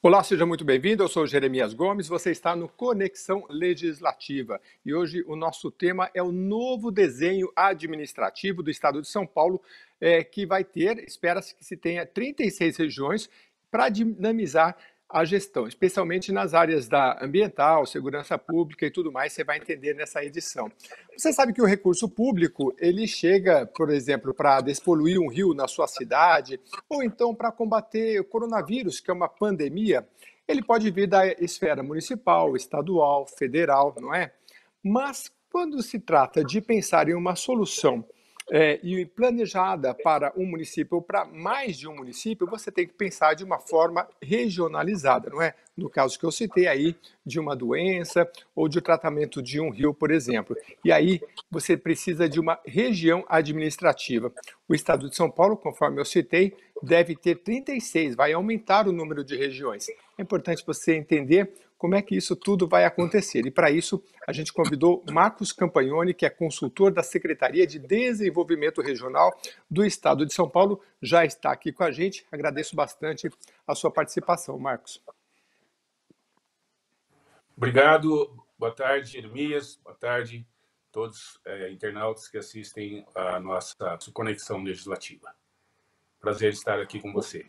Olá, seja muito bem-vindo. Eu sou Jeremias Gomes. Você está no Conexão Legislativa e hoje o nosso tema é o novo desenho administrativo do Estado de São Paulo, que vai ter, espera-se que se tenha 36 regiões para dinamizar a gestão, especialmente nas áreas da ambiental, segurança pública e tudo mais. Você vai entender nessa edição. Você sabe que o recurso público ele chega, por exemplo, para despoluir um rio na sua cidade ou então para combater o coronavírus, que é uma pandemia, ele pode vir da esfera municipal, estadual, federal, não é? Mas quando se trata de pensar em uma solução e planejada para um município ou para mais de um município, você tem que pensar de uma forma regionalizada, não é? No caso que eu citei aí, de uma doença ou de tratamento de um rio, por exemplo. E aí você precisa de uma região administrativa. O Estado de São Paulo, conforme eu citei, deve ter 36, vai aumentar o número de regiões. É importante você entender como é que isso tudo vai acontecer. E para isso, a gente convidou Marcos Campagnoni, que é consultor da Secretaria de Desenvolvimento Regional do Estado de São Paulo, já está aqui com a gente. Agradeço bastante a sua participação, Marcos. Obrigado. Boa tarde, Jeremias. Boa tarde a todos internautas que assistem a nossa conexão legislativa. Prazer estar aqui com você.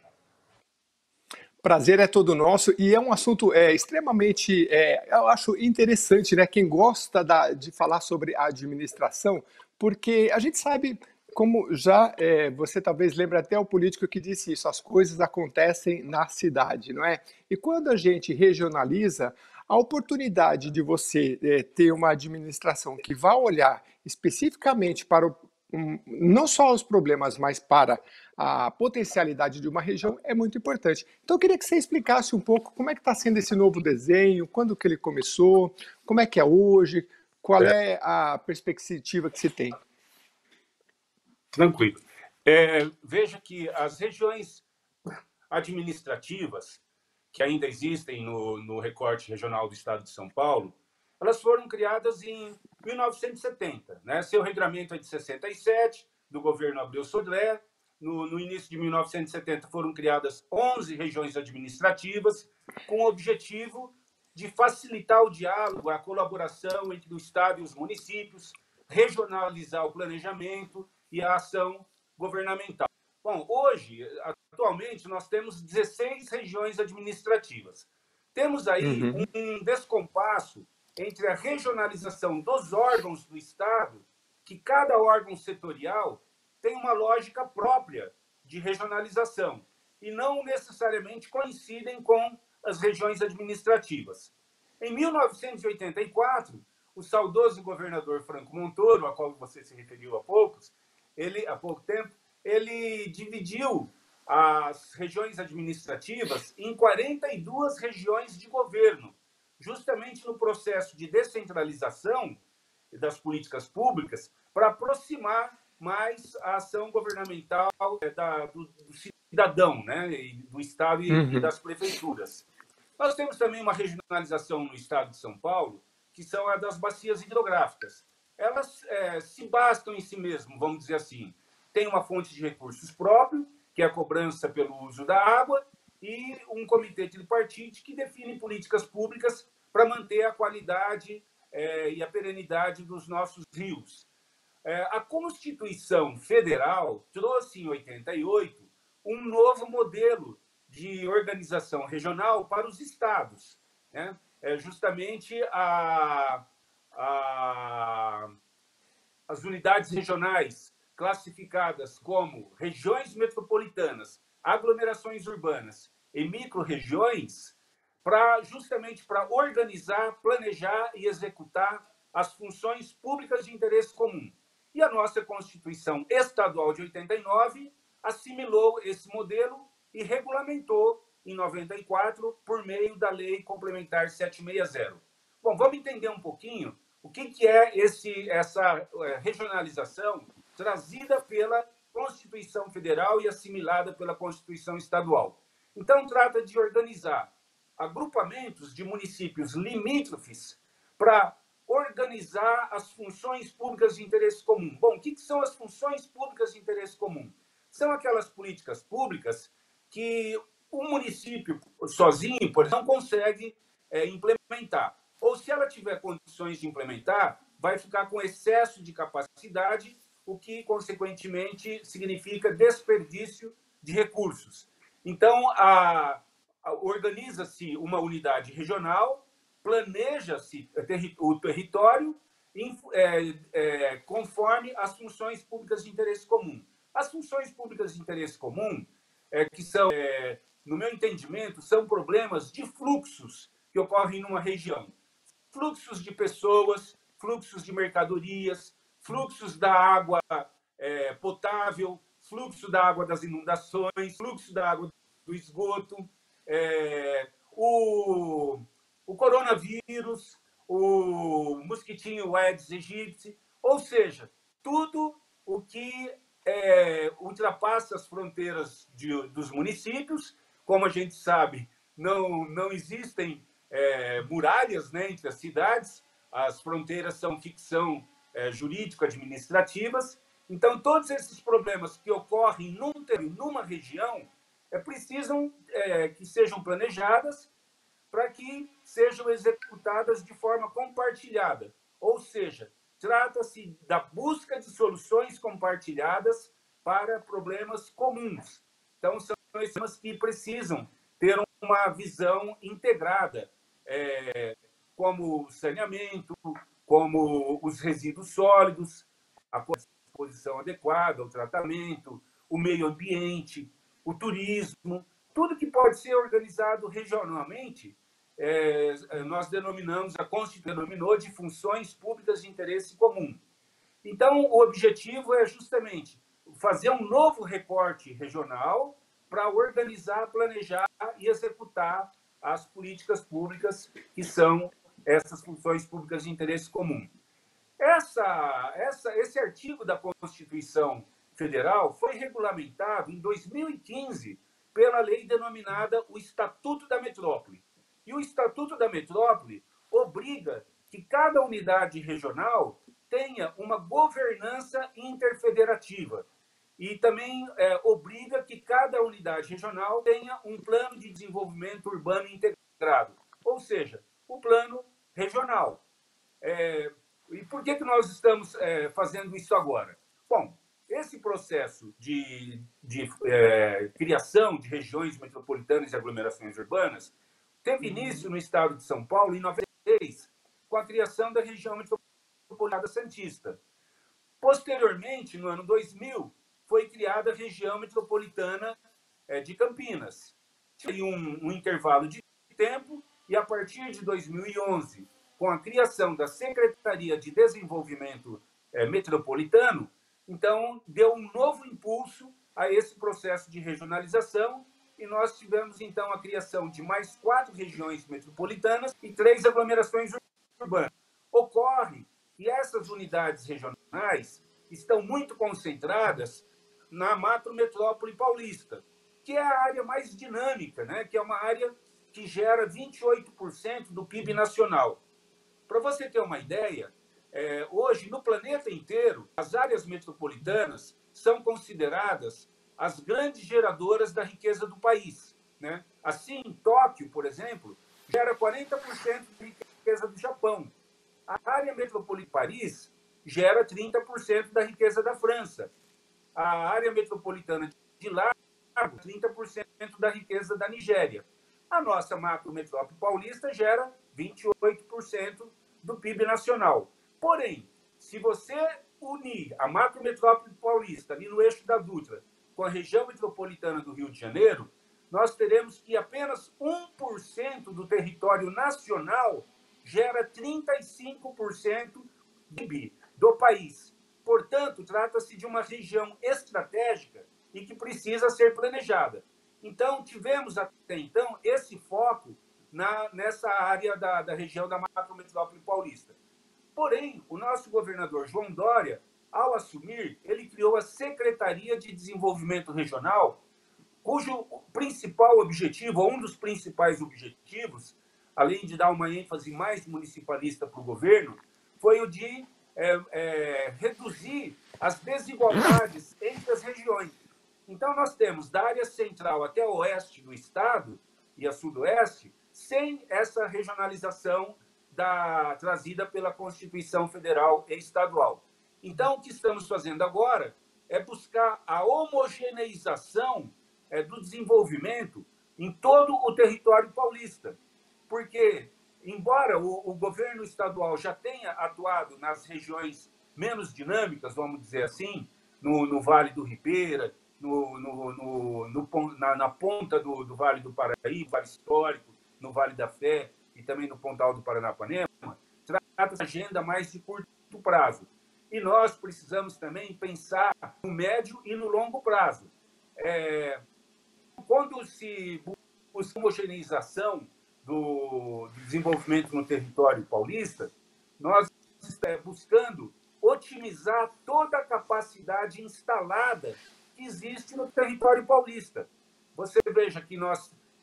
Prazer é todo nosso e é um assunto extremamente, eu acho interessante, né? Quem gosta de falar sobre a administração, porque a gente sabe, como já você talvez lembre até o político que disse isso, as coisas acontecem na cidade, não é? E quando a gente regionaliza, a oportunidade de você ter uma administração que vá olhar especificamente para não só os problemas, mas para a potencialidade de uma região é muito importante. Então, eu queria que você explicasse um pouco como é que está sendo esse novo desenho, quando que ele começou, como é que é hoje, qual é a perspectiva que se tem. Tranquilo. Veja que as regiões administrativas que ainda existem no recorte regional do Estado de São Paulo, elas foram criadas em 1970. Né? Seu regulamento é de 67, do governo Abreu Sodré. No início de 1970 foram criadas 11 regiões administrativas com o objetivo de facilitar o diálogo, a colaboração entre o Estado e os municípios, regionalizar o planejamento e a ação governamental. Bom, hoje, atualmente, nós temos 16 regiões administrativas. Temos aí um descompasso entre a regionalização dos órgãos do Estado, que cada órgão setorial tem uma lógica própria de regionalização e não necessariamente coincidem com as regiões administrativas. Em 1984, o saudoso governador Franco Montoro, a qual você se referiu há pouco tempo, ele dividiu as regiões administrativas em 42 regiões de governo, justamente no processo de descentralização das políticas públicas, para aproximar mais a ação governamental do cidadão, né, do Estado e das prefeituras. Nós temos também uma regionalização no Estado de São Paulo, que são a das bacias hidrográficas. Elas se bastam em si mesmas, vamos dizer assim. Tem uma fonte de recursos próprio, que é a cobrança pelo uso da água, e um comitê tripartite que define políticas públicas para manter a qualidade e a perenidade dos nossos rios. A Constituição Federal trouxe, em 88, um novo modelo de organização regional para os estados. Né? Justamente as unidades regionais classificadas como regiões metropolitanas, aglomerações urbanas e micro-regiões, justamente para organizar, planejar e executar as funções públicas de interesse comum. E a nossa Constituição Estadual de 89 assimilou esse modelo e regulamentou em 94 por meio da Lei Complementar 760. Bom, vamos entender um pouquinho o que é essa regionalização trazida pela Constituição Federal e assimilada pela Constituição Estadual. Então, trata de organizar agrupamentos de municípios limítrofes para organizar as funções públicas de interesse comum. Bom, o que são as funções públicas de interesse comum? São aquelas políticas públicas que o município sozinho, por exemplo, não consegue implementar. Ou se ela tiver condições de implementar, vai ficar com excesso de capacidade, o que, consequentemente, significa desperdício de recursos. Então, organiza-se uma unidade regional, planeja-se o território conforme as funções públicas de interesse comum. As funções públicas de interesse comum, que são, no meu entendimento, são problemas de fluxos que ocorrem numa região. Fluxos de pessoas, fluxos de mercadorias, fluxos da água potável, fluxo da água das inundações, fluxo da água do esgoto, o coronavírus, o mosquitinho Aedes aegypti, ou seja, tudo o que ultrapassa as fronteiras dos municípios. Como a gente sabe, não existem muralhas, né, entre as cidades, as fronteiras são ficção jurídico-administrativas. Então, todos esses problemas que ocorrem numa região precisam que sejam planejadas para que sejam executadas de forma compartilhada. Ou seja, trata-se da busca de soluções compartilhadas para problemas comuns. Então, são esses temas que precisam ter uma visão integrada, como o saneamento, como os resíduos sólidos, a exposição adequada, o tratamento, o meio ambiente, o turismo, tudo que pode ser organizado regionalmente, nós denominamos, a Constituição denominou de funções públicas de interesse comum. Então, o objetivo é justamente fazer um novo recorte regional para organizar, planejar e executar as políticas públicas que são essas funções públicas de interesse comum. Esse artigo da Constituição Federal foi regulamentado em 2015 pela lei denominada o Estatuto da Metrópole. E o Estatuto da Metrópole obriga que cada unidade regional tenha uma governança interfederativa e também obriga que cada unidade regional tenha um plano de desenvolvimento urbano integrado, ou seja, o plano regional. E por que nós estamos fazendo isso agora? Bom, esse processo de criação de regiões metropolitanas e aglomerações urbanas teve início no estado de São Paulo em 1993, com a criação da região metropolitana Santista. Posteriormente, no ano 2000, foi criada a região metropolitana de Campinas. Teve um intervalo de tempo e, a partir de 2011, com a criação da Secretaria de Desenvolvimento Metropolitano, então, deu um novo impulso a esse processo de regionalização e nós tivemos, então, a criação de mais 4 regiões metropolitanas e 3 aglomerações urbanas. Ocorre que essas unidades regionais estão muito concentradas na macrometrópole paulista, que é a área mais dinâmica, né? Que é uma área que gera 28% do PIB nacional. Para você ter uma ideia, hoje, no planeta inteiro, as áreas metropolitanas são consideradas as grandes geradoras da riqueza do país, né? Assim, Tóquio, por exemplo, gera 40% da riqueza do Japão. A área metropolitana de Paris gera 30% da riqueza da França. A área metropolitana de Lagos, 30% da riqueza da Nigéria. A nossa macrometrópole paulista gera 28% do PIB nacional. Porém, se você unir a macrometrópole paulista ali no eixo da Dutra com a região metropolitana do Rio de Janeiro, nós teremos que apenas 1% do território nacional gera 35% do PIB do país. Portanto, trata-se de uma região estratégica e que precisa ser planejada. Então, tivemos até então esse foco nessa área da região da macrometrópole paulista. Porém, o nosso governador João Dória, ao assumir, ele criou a Secretaria de Desenvolvimento Regional, cujo principal objetivo, ou um dos principais objetivos, além de dar uma ênfase mais municipalista para o governo, foi o de reduzir as desigualdades entre as regiões. Então, nós temos da área central até o oeste do estado e a sudoeste, sem essa regionalização trazida pela Constituição Federal e Estadual. Então, o que estamos fazendo agora é buscar a homogeneização do desenvolvimento em todo o território paulista. Porque, embora o governo estadual já tenha atuado nas regiões menos dinâmicas, vamos dizer assim, no Vale do Ribeira, na ponta do Vale do Paraíba, Vale Histórico, no Vale da Fé e também no Pontal do Paranapanema, trata-se de agenda mais de curto prazo. E nós precisamos também pensar no médio e no longo prazo. Quando se busca homogeneização do desenvolvimento no território paulista, nós estamos buscando otimizar toda a capacidade instalada que existe no território paulista. Você veja que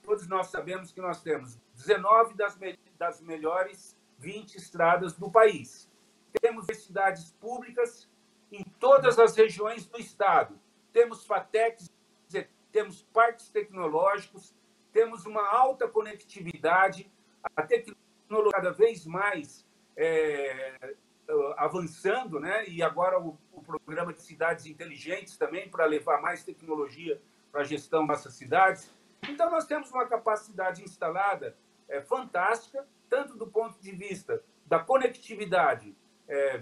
todos nós sabemos que nós temos 19 das melhores 20 estradas do país. Temos universidades públicas em todas as regiões do estado. Temos FATECs, temos parques tecnológicos, temos uma alta conectividade, a tecnologia cada vez mais avançando, né? E agora o programa de cidades inteligentes também, para levar mais tecnologia para a gestão das nossas cidades. Então, nós temos uma capacidade instalada fantástica, tanto do ponto de vista da conectividade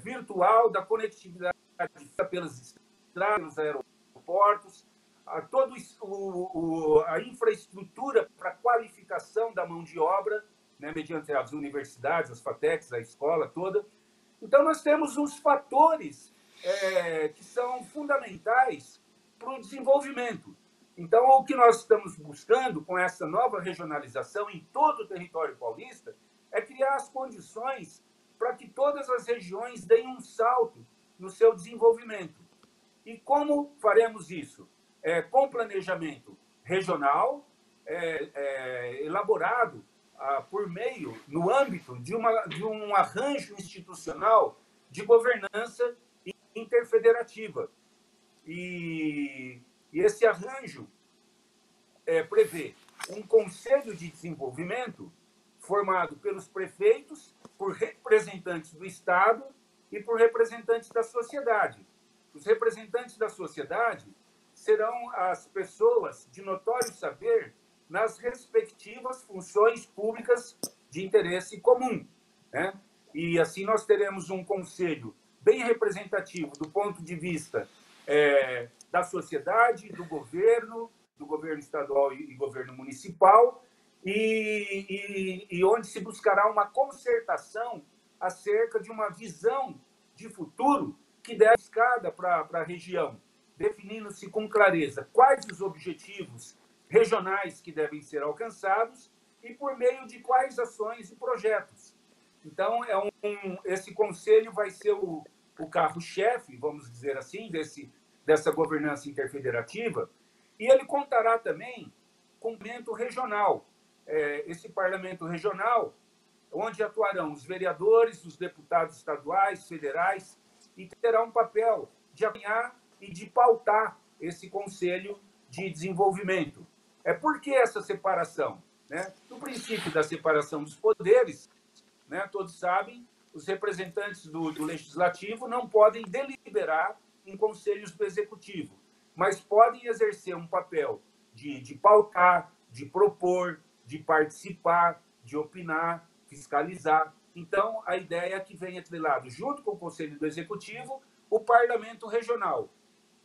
virtual, da conectividade pelas estradas, pelos aeroportos, toda a infraestrutura para qualificação da mão de obra, né, mediante as universidades, as FATECs, a escola toda. Então, nós temos uns fatores que são fundamentais para o desenvolvimento. Então, o que nós estamos buscando com essa nova regionalização em todo o território paulista é criar as condições para que todas as regiões deem um salto no seu desenvolvimento. E como faremos isso? Com planejamento regional, elaborado por meio, no âmbito de um arranjo institucional de governança interfederativa. E esse arranjo prevê um conselho de desenvolvimento formado pelos prefeitos, por representantes do Estado e por representantes da sociedade. Os representantes da sociedade serão as pessoas de notório saber nas respectivas funções públicas de interesse comum, né? E assim nós teremos um conselho bem representativo do ponto de vista da sociedade, do governo estadual e governo municipal, e onde se buscará uma concertação acerca de uma visão de futuro que deve ser escada para a região, definindo-se com clareza quais os objetivos regionais que devem ser alcançados e por meio de quais ações e projetos. Então, esse conselho vai ser o carro-chefe, vamos dizer assim, dessa governança interfederativa, e ele contará também com o parlamento regional. Esse parlamento regional, onde atuarão os vereadores, os deputados estaduais, federais, e terá um papel de alinhar e de pautar esse Conselho de Desenvolvimento. Por que essa separação? Né? No princípio da separação dos poderes, né, todos sabem, os representantes do Legislativo não podem deliberar em conselhos do Executivo, mas podem exercer um papel de pautar, de propor, de participar, de opinar, fiscalizar. Então, a ideia é que venha atrelado, junto com o Conselho do Executivo, o Parlamento Regional.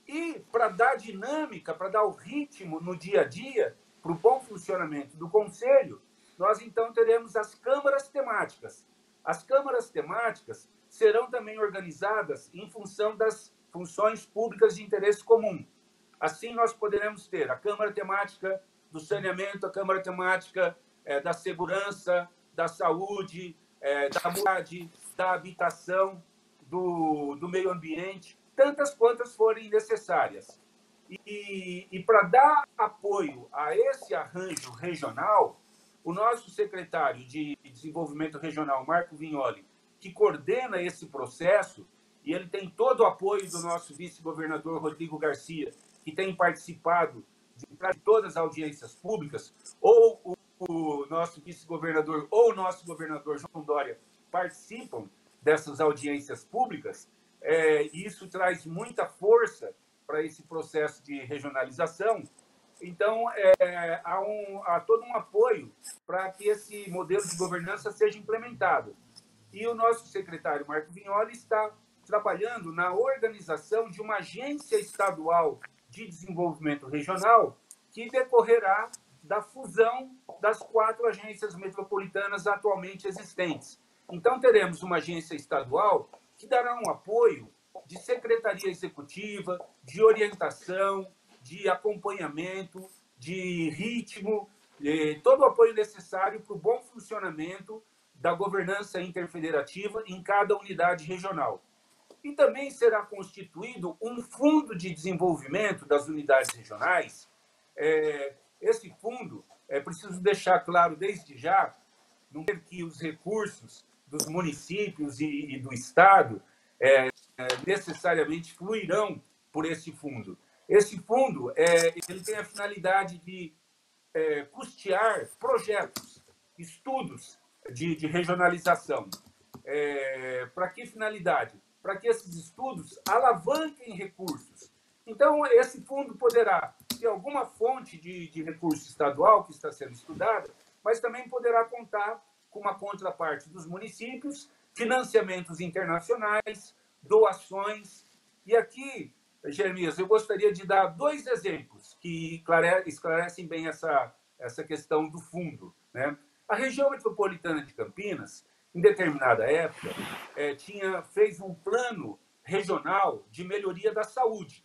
E, para dar dinâmica, para dar o ritmo no dia a dia, para o bom funcionamento do Conselho, nós, então, teremos as câmaras temáticas. As câmaras temáticas serão também organizadas em função das funções públicas de interesse comum. Assim, nós poderemos ter a Câmara Temática do Saneamento, a Câmara Temática da Segurança, da Saúde, da mobilidade, da habitação, do meio ambiente, tantas quantas forem necessárias. E para dar apoio a esse arranjo regional, o nosso secretário de Desenvolvimento Regional, Marco Vignoli, que coordena esse processo, e ele tem todo o apoio do nosso vice-governador Rodrigo Garcia, que têm participado de todas as audiências públicas, ou o nosso vice-governador ou o nosso governador João Dória participam dessas audiências públicas, isso traz muita força para esse processo de regionalização. Então, há todo um apoio para que esse modelo de governança seja implementado. E o nosso secretário, Marco Vignoli, está trabalhando na organização de uma agência estadual de desenvolvimento regional que decorrerá da fusão das 4 agências metropolitanas atualmente existentes. Então, teremos uma agência estadual que dará um apoio de secretaria executiva, de orientação, de acompanhamento, de ritmo, todo o apoio necessário para o bom funcionamento da governança interfederativa em cada unidade regional. E também será constituído um fundo de desenvolvimento das unidades regionais. Esse fundo, é preciso deixar claro desde já, não é que os recursos dos municípios e do Estado necessariamente fluirão por esse fundo. Esse fundo ele tem a finalidade de custear projetos, estudos de regionalização. Para que finalidade? Para que esses estudos alavanquem recursos. Então, esse fundo poderá ter alguma fonte de recurso estadual que está sendo estudada, mas também poderá contar com uma contraparte dos municípios, financiamentos internacionais, doações. E aqui, Jeremias, eu gostaria de dar 2 exemplos que esclarecem bem essa questão do fundo, né? A região metropolitana de Campinas, em determinada época, fez um plano regional de melhoria da saúde.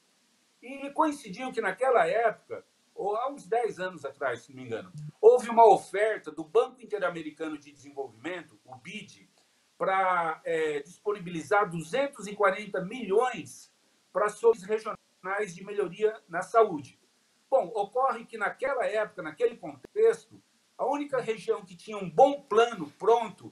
E coincidiu que, naquela época, ou há uns 10 anos atrás, se não me engano, houve uma oferta do Banco Interamericano de Desenvolvimento, o BID, para disponibilizar 240 milhões para ações regionais de melhoria na saúde. Bom, ocorre que, naquela época, naquele contexto, a única região que tinha um bom plano pronto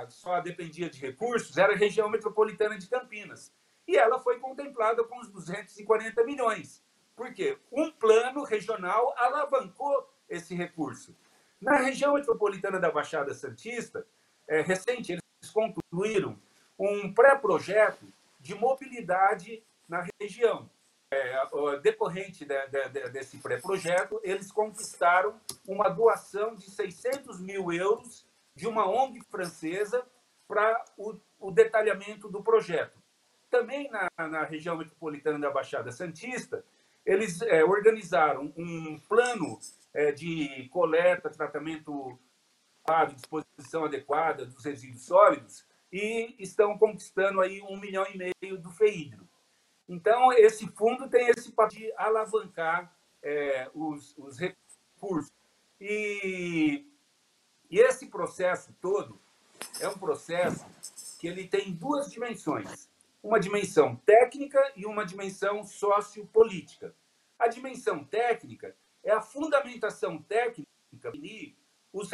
só dependia de recursos era a região metropolitana de Campinas. E ela foi contemplada com os 240 milhões. Por quê? Um plano regional alavancou esse recurso. Na região metropolitana da Baixada Santista, recente, eles concluíram um pré-projeto de mobilidade na região. Decorrente desse pré-projeto, eles conquistaram uma doação de 600 mil euros de uma ONG francesa para o detalhamento do projeto. Também na região metropolitana da Baixada Santista, eles organizaram um plano de coleta, tratamento, disposição adequada dos resíduos sólidos e estão conquistando aí 1,5 milhão do FEIDRO. Então, esse fundo tem esse papel de alavancar os recursos. E esse processo todo é um processo que ele tem 2 dimensões. Uma dimensão técnica e uma dimensão sociopolítica. A dimensão técnica é a fundamentação técnica e os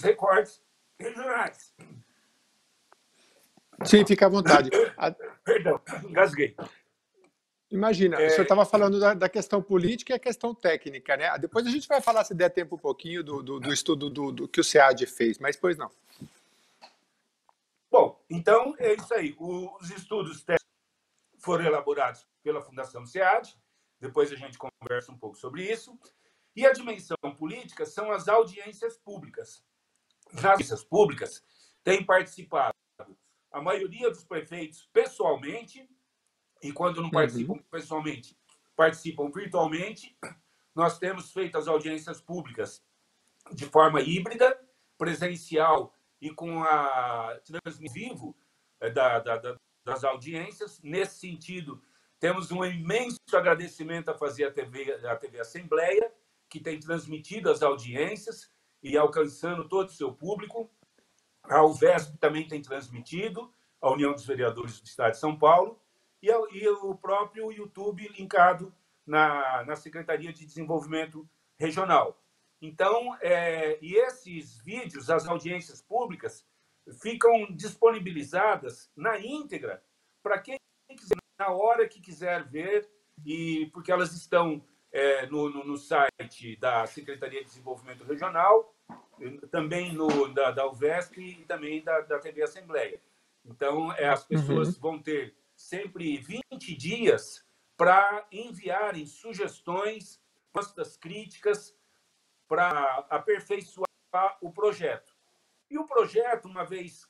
recortes regionais. Sim, fica à vontade. Perdão, engasguei. Imagina, o senhor estava falando da questão política e a questão técnica, né? Depois a gente vai falar, se der tempo, um pouquinho do estudo do que o SEAD fez, mas depois não. Bom, então é isso aí. Os estudos técnicos foram elaborados pela Fundação SEAD, depois a gente conversa um pouco sobre isso. E a dimensão política são as audiências públicas. Nas audiências públicas tem participado a maioria dos prefeitos pessoalmente, e quando não participam pessoalmente, participam virtualmente. Nós temos feito as audiências públicas de forma híbrida, presencial e com a transmissão vivo das audiências. Nesse sentido, temos um imenso agradecimento a fazer à TV Assembleia, que tem transmitido as audiências e alcançando todo o seu público. A UVESP também tem transmitido, a União dos Vereadores do Estado de São Paulo, e o próprio YouTube linkado na Secretaria de Desenvolvimento Regional. Então, e esses vídeos, as audiências públicas, ficam disponibilizadas na íntegra para quem quiser na hora que quiser ver, e porque elas estão no site da Secretaria de Desenvolvimento Regional, também da UVESP e também da TV Assembleia. Então, as pessoas vão ter sempre 20 dias para enviarem sugestões, propostas críticas para aperfeiçoar o projeto. E o projeto, uma vez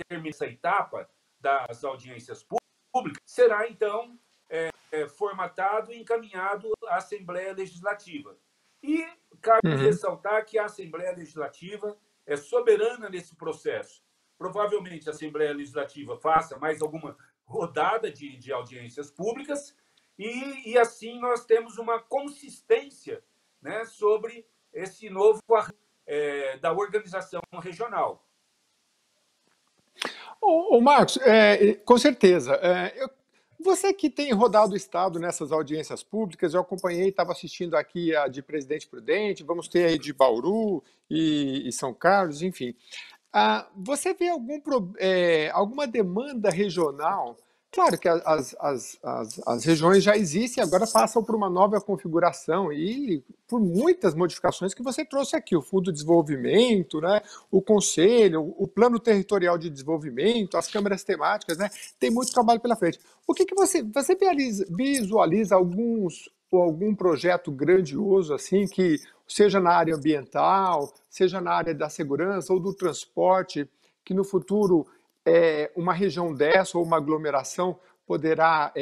termine essa etapa das audiências públicas, será, então, formatado e encaminhado à Assembleia Legislativa. E cabe ressaltar que a Assembleia Legislativa é soberana nesse processo. Provavelmente a Assembleia Legislativa faça mais alguma rodada de audiências públicas e assim nós temos uma consistência, né, sobre esse novo da organização regional. Ô Marcos, com certeza. Você que tem rodado o Estado nessas audiências públicas, eu acompanhei, estava assistindo aqui a de Presidente Prudente, vamos ter aí de Bauru e São Carlos, enfim. Você vê alguma demanda regional? Claro que as regiões já existem, agora passam por uma nova configuração e por muitas modificações que você trouxe aqui, o Fundo de Desenvolvimento, né, o Conselho, o Plano Territorial de Desenvolvimento, as câmaras temáticas, né, tem muito trabalho pela frente. O que você visualiza algum projeto grandioso assim que seja na área ambiental, seja na área da segurança ou do transporte, que no futuro uma região dessa ou uma aglomeração poderá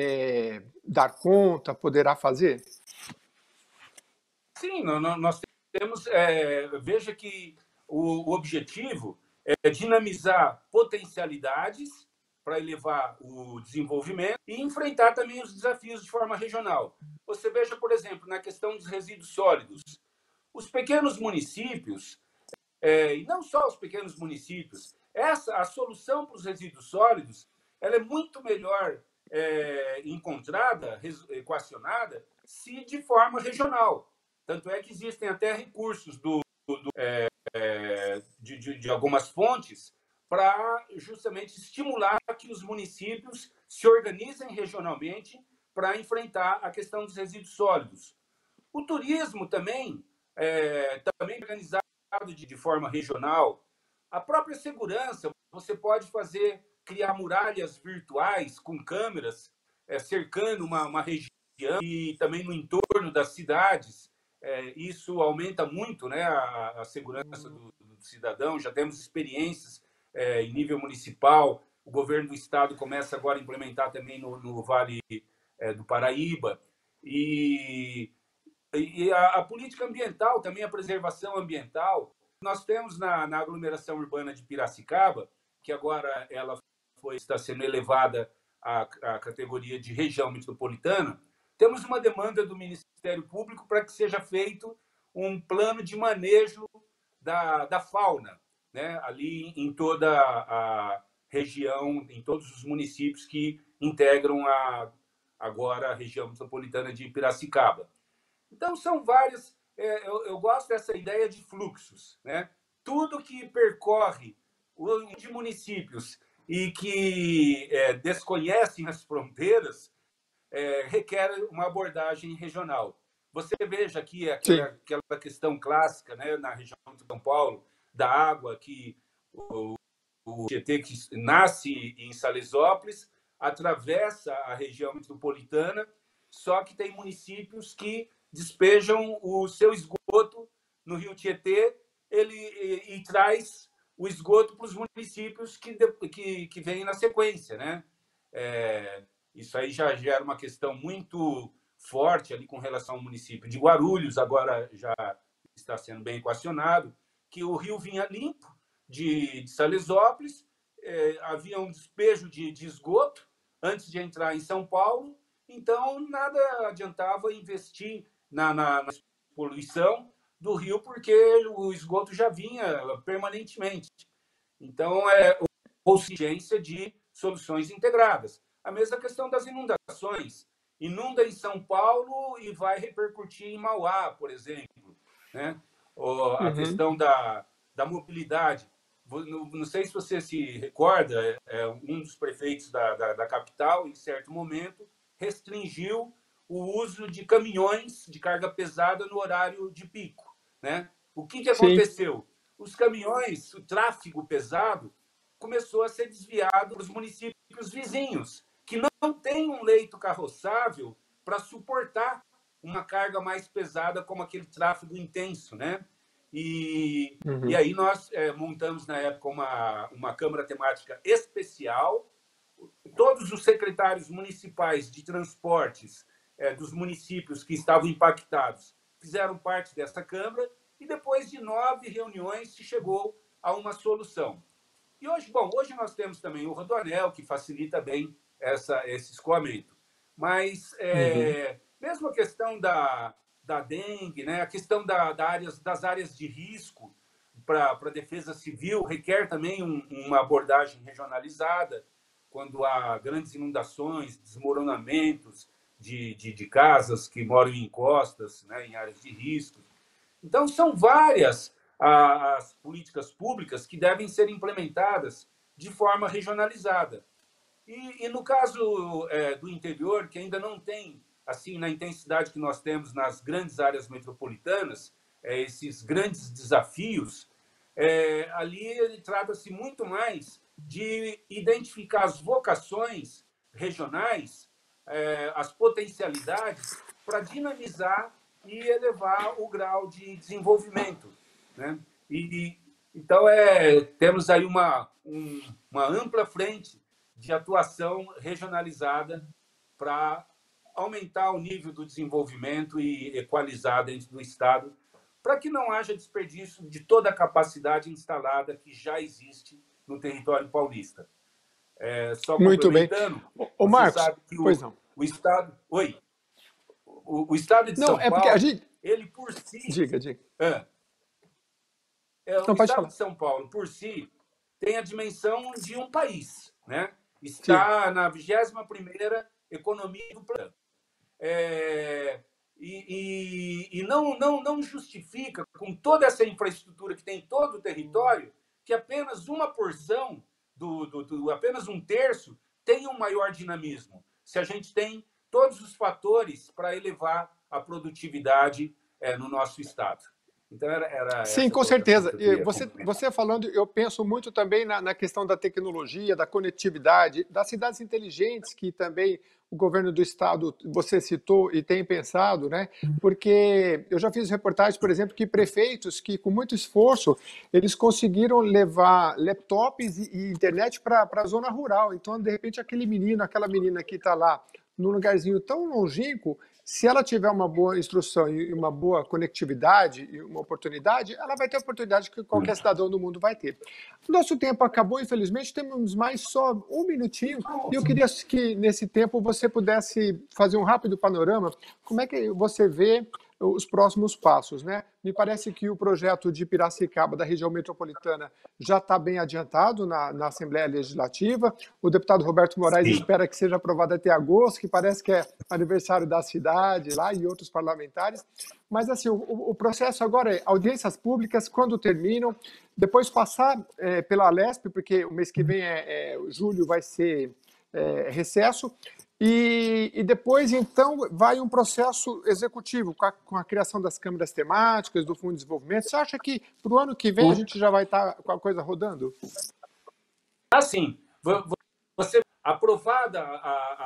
dar conta, poderá fazer? Sim, nós temos. Veja que o objetivo é dinamizar potencialidades para elevar o desenvolvimento e enfrentar também os desafios de forma regional. Você veja, por exemplo, na questão dos resíduos sólidos. Os pequenos municípios, e não só os pequenos municípios, a solução para os resíduos sólidos ela é muito melhor encontrada, equacionada, se de forma regional. Tanto é que existem até recursos de algumas fontes para justamente estimular que os municípios se organizem regionalmente para enfrentar a questão dos resíduos sólidos. O turismo também organizado de forma regional. A própria segurança, você pode criar muralhas virtuais com câmeras cercando uma região e também no entorno das cidades. Isso aumenta muito, né, a segurança do cidadão. Já temos experiências em nível municipal. O governo do estado começa agora a implementar também no Vale do Paraíba. E a política ambiental, também a preservação ambiental. Nós temos na aglomeração urbana de Piracicaba, que agora ela está sendo elevada à categoria de região metropolitana, temos uma demanda do Ministério Público para que seja feito um plano de manejo da fauna, né, ali em toda a região, em todos os municípios que integram agora a região metropolitana de Piracicaba. Então, são várias. Eu gosto dessa ideia de fluxos, né? Tudo que percorre de municípios e que desconhecem as fronteiras requer uma abordagem regional. Você veja aqui aquela questão clássica, né, na região de São Paulo, da água, que o Tietê, que nasce em Salesópolis, atravessa a região metropolitana, só que tem municípios que despejam o seu esgoto no Rio Tietê e traz o esgoto para os municípios que vêm na sequência, né? Isso aí já gera uma questão muito forte ali com relação ao município de Guarulhos, agora já está sendo bem equacionado, que o rio vinha limpo de Salesópolis, havia um despejo de esgoto antes de entrar em São Paulo, então nada adiantava investir na poluição do rio, porque o esgoto já vinha permanentemente. Então, exigência de soluções integradas. A mesma questão das inundações. Inunda em São Paulo e vai repercutir em Mauá, por exemplo, né? A questão da mobilidade. não sei se você se recorda, um dos prefeitos da capital, em certo momento, restringiu o uso de caminhões de carga pesada no horário de pico, né? O que Sim. aconteceu? Os caminhões, o tráfego pesado, começou a ser desviado para os municípios vizinhos, que não têm um leito carroçável para suportar uma carga mais pesada como aquele tráfego intenso, né? E aí nós montamos, na época, uma Câmara Temática especial. Todos os secretários municipais de transportes dos municípios que estavam impactados fizeram parte dessa Câmara e depois de 9 reuniões se chegou a uma solução. E hoje, hoje nós temos também o Rodoanel, que facilita bem esse escoamento. Mas mesmo a questão da dengue, né, a questão das áreas de risco para a defesa civil requer também uma abordagem regionalizada, quando há grandes inundações, desmoronamentos de casas que moram em encostas, né, em áreas de risco. Então, são várias as políticas públicas que devem ser implementadas de forma regionalizada. E no caso do interior, que ainda não tem, assim, na intensidade que nós temos nas grandes áreas metropolitanas, esses grandes desafios, ali ele trata-se muito mais de identificar as vocações regionais, as potencialidades, para dinamizar e elevar o grau de desenvolvimento, né? Então, temos aí uma ampla frente de atuação regionalizada para aumentar o nível do desenvolvimento e equalizar dentro do Estado, para que não haja desperdício de toda a capacidade instalada que já existe no território paulista. Só Muito bem. complementando, Ô você Marcos, sabe que pois não. o Estado... Oi. O Estado de Não, São é porque a Paulo, gente... ele por si... Diga, diga. O Não, pode Estado falar. de São Paulo, por si, tem a dimensão de um país, né? Sim. Está na 21ª economia do planeta. E não justifica, com toda essa infraestrutura que tem em todo o território, que apenas uma porção, apenas um terço, tenha um maior dinamismo. Se a gente tem todos os fatores para elevar a produtividade no nosso Estado. Então, era Sim, essa com colocação certeza. que eu E queria complementar. você falando, eu penso muito também na questão da tecnologia, da conectividade, das cidades inteligentes, que também o governo do estado, você citou e tem pensado, né? Porque eu já fiz reportagens, por exemplo, que prefeitos que, com muito esforço, eles conseguiram levar laptops e internet para a zona rural. Então, de repente, aquele menino, aquela menina que está lá num lugarzinho tão longínquo, se ela tiver uma boa instrução e uma boa conectividade e uma oportunidade, ela vai ter a oportunidade que qualquer cidadão do mundo vai ter. Nosso tempo acabou, infelizmente, temos mais só um minutinho, e eu queria que nesse tempo você pudesse fazer um rápido panorama, como é que você vê os próximos passos, né? Me parece que o projeto de Piracicaba, da região metropolitana, já está bem adiantado na Assembleia Legislativa. O deputado Roberto Moraes Sim. espera que seja aprovado até agosto, que parece que é aniversário da cidade lá e outros parlamentares. Mas, assim, o processo agora é audiências públicas, quando terminam, depois passar pela Alesp, porque o mês que vem, julho, vai ser recesso, e depois, então, vai um processo executivo, com a criação das câmaras temáticas, do Fundo de Desenvolvimento. Você acha que para o ano que vem a gente já vai estar com a coisa rodando? Assim, você aprovada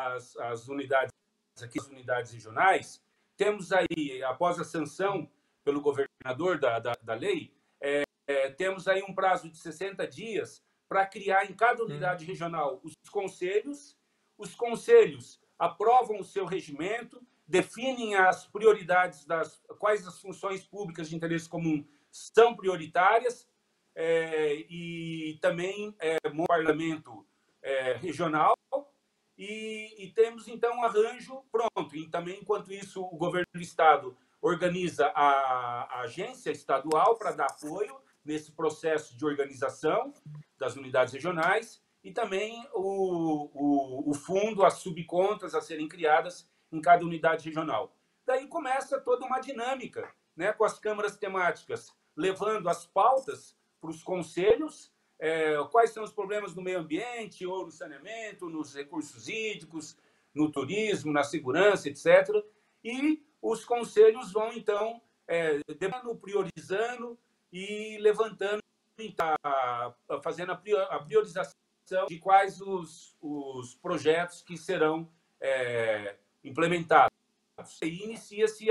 as unidades aqui, as unidades regionais, temos aí, após a sanção pelo governador da lei, temos aí um prazo de 60 dias para criar em cada unidade regional os conselhos aprovam o seu regimento, definem as prioridades, quais as funções públicas de interesse comum são prioritárias, e também um parlamento regional, e temos, então, um arranjo pronto. E também, enquanto isso, o governo do Estado organiza a agência estadual para dar apoio nesse processo de organização das unidades regionais, e também o fundo, as subcontas a serem criadas em cada unidade regional. Daí começa toda uma dinâmica, né, com as câmaras temáticas, levando as pautas para os conselhos, quais são os problemas no meio ambiente ou no saneamento, nos recursos hídricos, no turismo, na segurança, etc. E os conselhos vão, então, priorizando e levantando, fazendo a priorização de quais os projetos que serão implementados. E inicia-se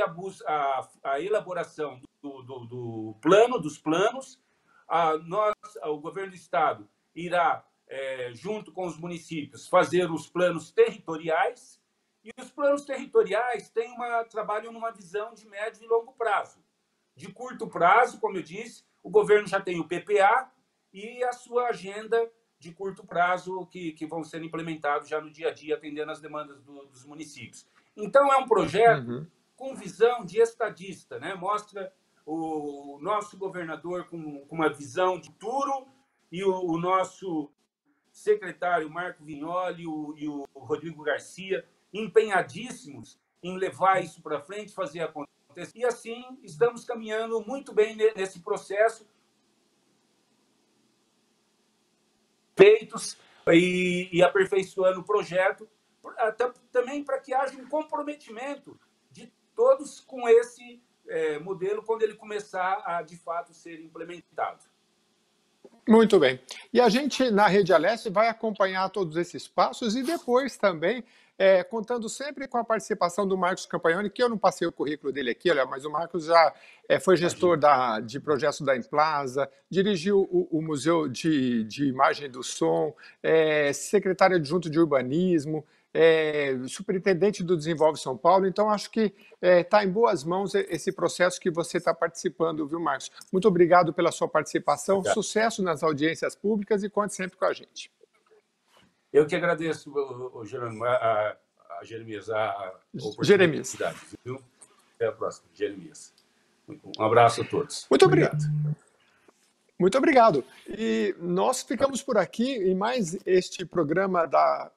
a elaboração dos planos. O governo do estado irá, junto com os municípios, fazer os planos territoriais, e os planos territoriais trabalham numa visão de médio e longo prazo. De curto prazo, como eu disse, o governo já tem o PPA e a sua agenda de curto prazo que vão ser implementados já no dia a dia, atendendo às demandas dos municípios. Então, é um projeto com visão de estadista, né? Mostra o nosso governador com uma visão de futuro e o nosso secretário Marco Vignoli e o Rodrigo Garcia empenhadíssimos em levar isso para frente, fazer acontecer. E assim estamos caminhando muito bem nesse processo, feitos e aperfeiçoando o projeto, também para que haja um comprometimento de todos com esse modelo quando ele começar a, de fato, ser implementado. Muito bem. E a gente, na Rede Aleste, vai acompanhar todos esses passos e depois também, contando sempre com a participação do Marcos Campagnoli, que eu não passei o currículo dele aqui, olha, mas o Marcos já foi gestor de projetos da Emplasa, dirigiu o Museu de Imagem do Som, secretário adjunto de Urbanismo, superintendente do Desenvolve São Paulo, então acho que está em boas mãos esse processo que você está participando, viu, Marcos? Muito obrigado pela sua participação, sucesso nas audiências públicas e conte sempre com a gente. Eu que agradeço, Jeremias, a oportunidade. Viu? Até a próxima, Jeremias. Um abraço a todos. Muito obrigado. Muito obrigado. E nós ficamos por aqui em mais este programa da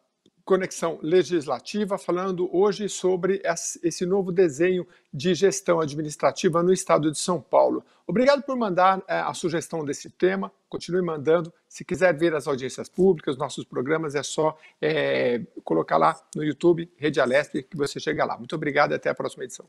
Conexão Legislativa, falando hoje sobre esse novo desenho de gestão administrativa no estado de São Paulo. Obrigado por mandar a sugestão desse tema, continue mandando. Se quiser ver as audiências públicas, nossos programas, é só colocar lá no YouTube, Rede Aleste, que você chega lá. Muito obrigado e até a próxima edição.